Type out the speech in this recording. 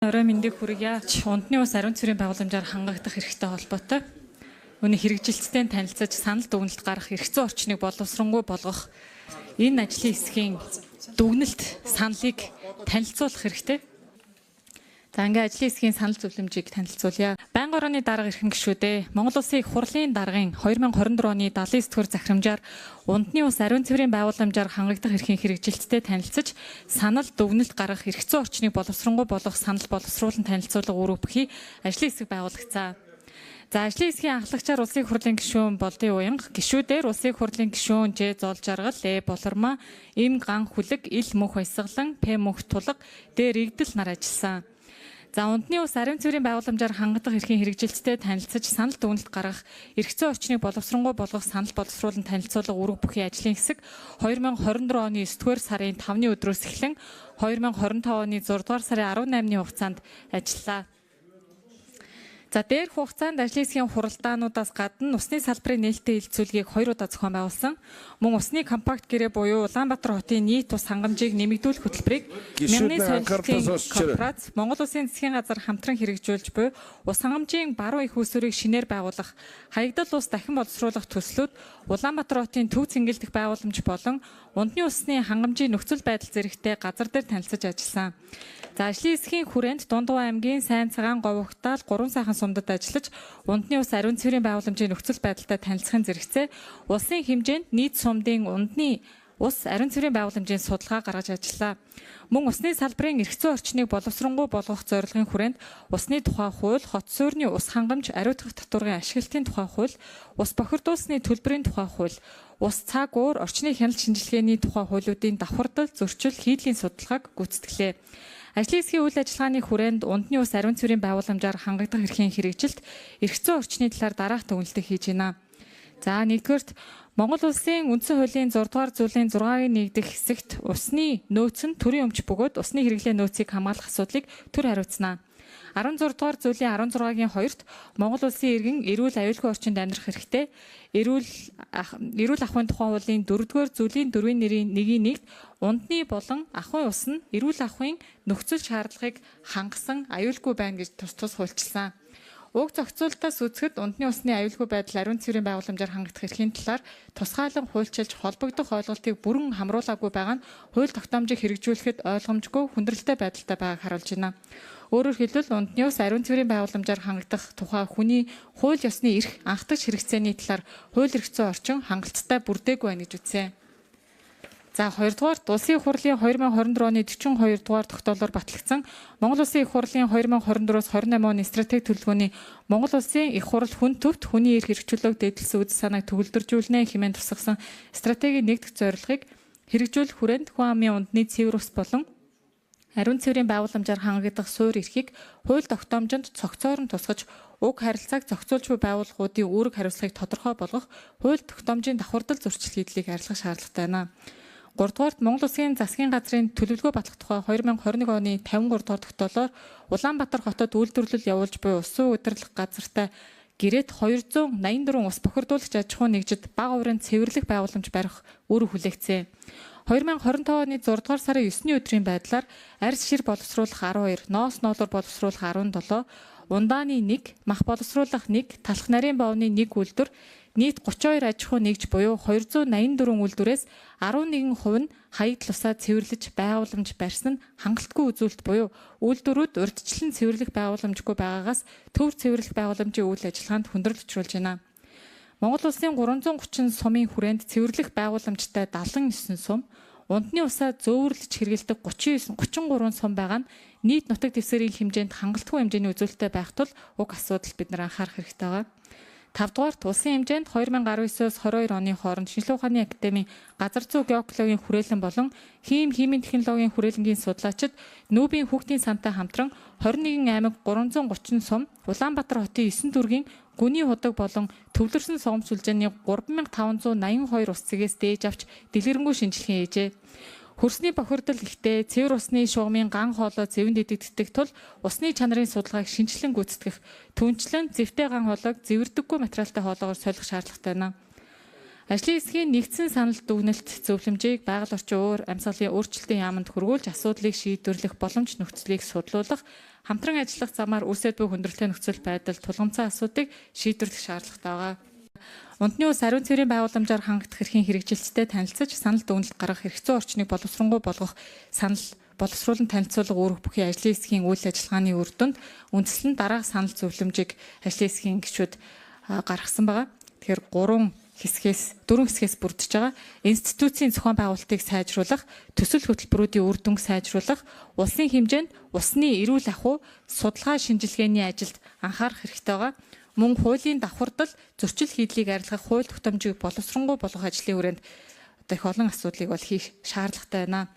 Орой мэндийг хүргье. Унтны ус ариун цэврийн байгууламжаар хангагдах хэрэгтэй холбоотой. Үүний хэрэгжилттэй танилцаж санал дүгнэлт гаргах эрх зүйн орчныг боловсронгуй болгох энэ ажлын хэсгийн дүгнэлт саналыг танилцуулах хэрэгтэй. За ингээ ажлын хэсгийн санал зөвлөмжийг танилцуулъя. Байнгын орооны дарга эрхэм гишүүдээ Монгол Улсын их хурлын даргын 2024 оны 79-р захирамжаар унтны ус ариун цэврийн байгууламжаар хангагдах эрхийн хэрэгжилттэй танилцаж санал дүгнэлт гаргах эрх зүйн орчныг боловсронгуй болгох санал боловсруулан танилцуулга үүрэг бүхий ажлын хэсэг байгуулагдсан. За ажлын хэсгийн анхлагчаар Улсын их хурлын гишүүн Болдын Уянга, гишүүдээр Улсын их хурлын гишүүн Ж Зол Жаргал, Болормоо, Им Ган Хүлэг, Ил Мөнх Баясгалан, П Мөнх Тулга, Д Рэгдэл нар ажилласан. За унтны ус ариун цэврийн байгууламжаар хангагдах эрхийн хэрэгжилттэй танилцаж санал дүгнэлт гаргах эрх зүйн орчныг боловсронгуй болгох санал боловсруулан танилцуулга үүрэг бүхий ажлын хэсэг 2024 оны 9-р сарын 5-ны өдрөөс эхлэн 2025 оны 6-р сарын 18-ны хугацаанд ажиллаа. За дээрх хугацаанд ажлын хэсгийн хуралдаануудаас гадна усны салбарын нээлттэй хилцүүлгийг 2 удаа зохион байгуулсан. Мөн усны компакт гэрээ буюу Улаанбаатар хотын нийт ус хангамжийг нэмэгдүүлэх хөтөлбөрийг Мянганы соёлын корпорац Монгол Улсын засгийн газар хамтран хэрэгжүүлж буй ус хангамжийн баруун их усүрийг шинээр байгуулах, хаягдал ус дахин боловсруулах төслүүд Улаанбаатар хотын төв цэнгэлдэх байгууламж болон унтны усны хангамжийн нөхцөл байдал зэрэгтэй газар дээр танилцаж ажилласан. За ажлын хэсгийн хүрээнд Дундгуй аймгийн Сайн Цагаан Говьгтал 3 сайхан сумдад ажиллаж унтны ус ариун цэврийн байгууламжийн нөхцөл байдалтай танилцахын зэрэгцээ улсын хэмжээнд нийт сумдын унтны ус ариун цэврийн байгууламжийн судалгаа гаргаж ажиллаа. Мөн усны салбарын эрх зүйн орчныг боловсронгуй болгох зорилгын хүрээнд усны тухай хууль, хот суурьны ус хангамж, ариутгах татваргын ашиглалтын тухай хууль, ус бохирдуулсны төлбөрийн тухай хууль, ус цаг уур, орчны хяналт шинжилгээний тухай хуулиудын давхардал, зөрчил, хийдлийн судалгааг гүйцэтгэлээ. Ажлын хэсгийн үйл ажиллагааны хүрээнд унтны ус ариун цэврийн байгууламжаар хангагдах эрхийн хэрэгжилт эрх зүйн орчны талаар дараах дүгнэлтийг хийж байна. За нэгдүгээрт Монгол Улсын үндсэн хуулийн 6 дугаар зүйлийн 6-гийн 1 дэх хэсэгт усны нөөц нь төрийн өмч бөгөөд усны хэрэглээ нөөцийг хамгаалах асуудлыг төр хариуцна. 16 дугаар зүйлийн 16-гийн 2-т Монгол Улсын иргэн эрүүл аюулгүй орчинд амьдрах хэрэгтэй. Эрүүл ахуйн тухай хуулийн 4-р зүйлийн 4-ийн нэрийн 1-ийн 1-т унтны болон ахуйн ус нь эрүүл ахуйн нөхцөл шаардлагыг хангасан аюулгүй байна гэж тус хуульчилсан. Уг зохицуулалтаас үзэхэд унтны усны аюулгүй байдал ариун цэврийн байгууламжаар хангагдах эрхийн талаар тусгаалan хуульчилж холбогдох ойлголтыг бүрэн хамруулаагүй байгаа нь хууль тогтоомжийг хэрэгжүүлэхэд ойлгомжгүй хүндрэлтэй байдалтай байгааг харуулж байна. Өөрөөр хэлбэл унтны ус ариун цэврийн байгууламжаар хангагдах тухай хүний хууль ёсны эрх анхдагч хэрэгцээний талаар хууль эрх зүйн орчин хангалттай бүрдээгүй байна гэж үзсэн. За 2 дугаарт Улсын их хурлын 2024 оны 42 дугаар тогтоолоор батлагдсан Монгол Улсын их хурлын 2024-өөс 28 оны стратеги төлөвлөгөөний Монгол Улсын их хурл хүн төвт хүний эрх хэрэгжүүлэг дэдэлсэн үйл санааг төгөлдржүүлнэ хэмээн тусгасан стратегийн нэгдэх зорилгыг хэрэгжүүлэх хүрээнд хүн амын унтны цэвэр ус болон ариун цэврийн байгууламжаар хангагдах суурь эрхийг хууль тогтоомжинд цогцоор нь тусгаж уг харилцааг зохицуулж буй байгууллагуудын үүрэг хариуцлагыг тодорхой болгох хууль тогтоомжийн давхардал зөрчил хийдлийг арилгах шаардлагатай байна. 3 дугаарт Монгол Улсын засгийн газрын төлөвлөгөө батлах тухай 2021 оны 53 дугаар тогтоолоор Улаанбаатар хотод үйлдвэрлэл явуулж буй усан удирдлага газартай гэрээт 284 ус бохирдуулагч аж ахуйн нэгжид бага хувирын цэвэрлэх байгууламж барих үүрэг хүлээгдсэн. 2025 оны 6 дугаар сарын 9-ний өдрийн байдлаар арьс шир боловсруулах 12, ноос ноолор боловсруулах 17, ундааны 1, мах боловсруулах 1, талх нарийн боовны 1 үйлдвэр нийт 32 аж ахуй нэгж буюу 284 үйлдвэрээс 11% нь хаягдл усаа цэвэрлэж байгууламж барьсан нь хангалтгүй үзүүлэлт буюу үйлдвэрүүд урьдчилан цэвэрлэх байгууламжгүй байгаагаас төв цэвэрлэх байгууламжийн үйл ажиллагаанд хүндрэл учруулж байна. Монгол Улсын 330 сумын хүрээнд цэвэрлэх байгууламжтай 79 сум, унтны усаа зөөвөрлөж хэрэглэдэг 33 сум байгаа нь нийт нутаг дэвсгэрийн хэмжээнд хангалтгүй хэмжээний үзүүлэлттэй байх тул уг асуудал бид нар анхаарах хэрэгтэй байгаа. 5 дугаарт улсын хэмжээнд 2019-с 22 оны хооронд Шинжлэх ухааны академийн газар зүй геологийн хүрээлэн болон химийн технологийн хүрээлэнгийн судлаачид Нүүбийн хүүхдийн сантай хамтран 21 аймаг 330 сум, Улаанбаатар хотын 9 дүүргийн гүний худаг болон төвлөрсөн согомц сүлжээний 3582 ус цэгээс дээж авч дэлгэрэнгүй шинжилгээ хийжээ. Хөрсний бохирдол ихтэй цэвэр усны шугамын ган хоолой зэвэнд идэгддэг тул усны чанарын судалгааг шинжилэн гүйцэтгэх, түнчлэн зэвтэй ган хоолойг зэвэрдэггүй материалтай хоолоогоор солих шаардлагатай байна. Ажлын хэсгийн нэгдсэн санал дүгнэлт зөвлөмжийг байгаль орчин өөр амьсгалын өөрчлөлтийн яамд хүргүүлж асуудлыг шийдвэрлэх боломж нөхцөлийг судлуулах, хамтран ажиллах замаар үсэд буй хүндрэлтэй нөхцөл байдал тулгымцсан асуудыг шийдвэрлэх шаардлагатай байгаа. Унтны ус ариун цэврийн байгууламжаар хангах эрхийн хэрэгжилттэй танилцаж, санал дүгнэлт гаргах, эрх зүйн орчныг боловсронгуй болгох, санал боловсруулан танилцуулга үүрэх бүхий ажлын хэсгийн үйл ажиллагааны үр дүнд үндэслэн дараах санал зөвлөмжийг ажлын хэсгийн гишүүд гаргасан байгаа. Тэгэхээр 4 хэсгээс бүрдэж байгаа. Институцийн зохион байгуулалтыг сайжруулах, төсөл хөтөлбөрүүдийн үр дүнг сайжруулах, улсын хэмжээнд усны эрүүл ахуй, судалгаа шинжилгээний ажилд анхаарах хэрэгтэй байгаа. Мөн хуулийн давхардал, зөрчил хийдлийг арилгах хууль тогтоомжийг боловсронгуй болгох ажлын хүрээнд их олон асуудлыг бол хийх шаардлагатай байна.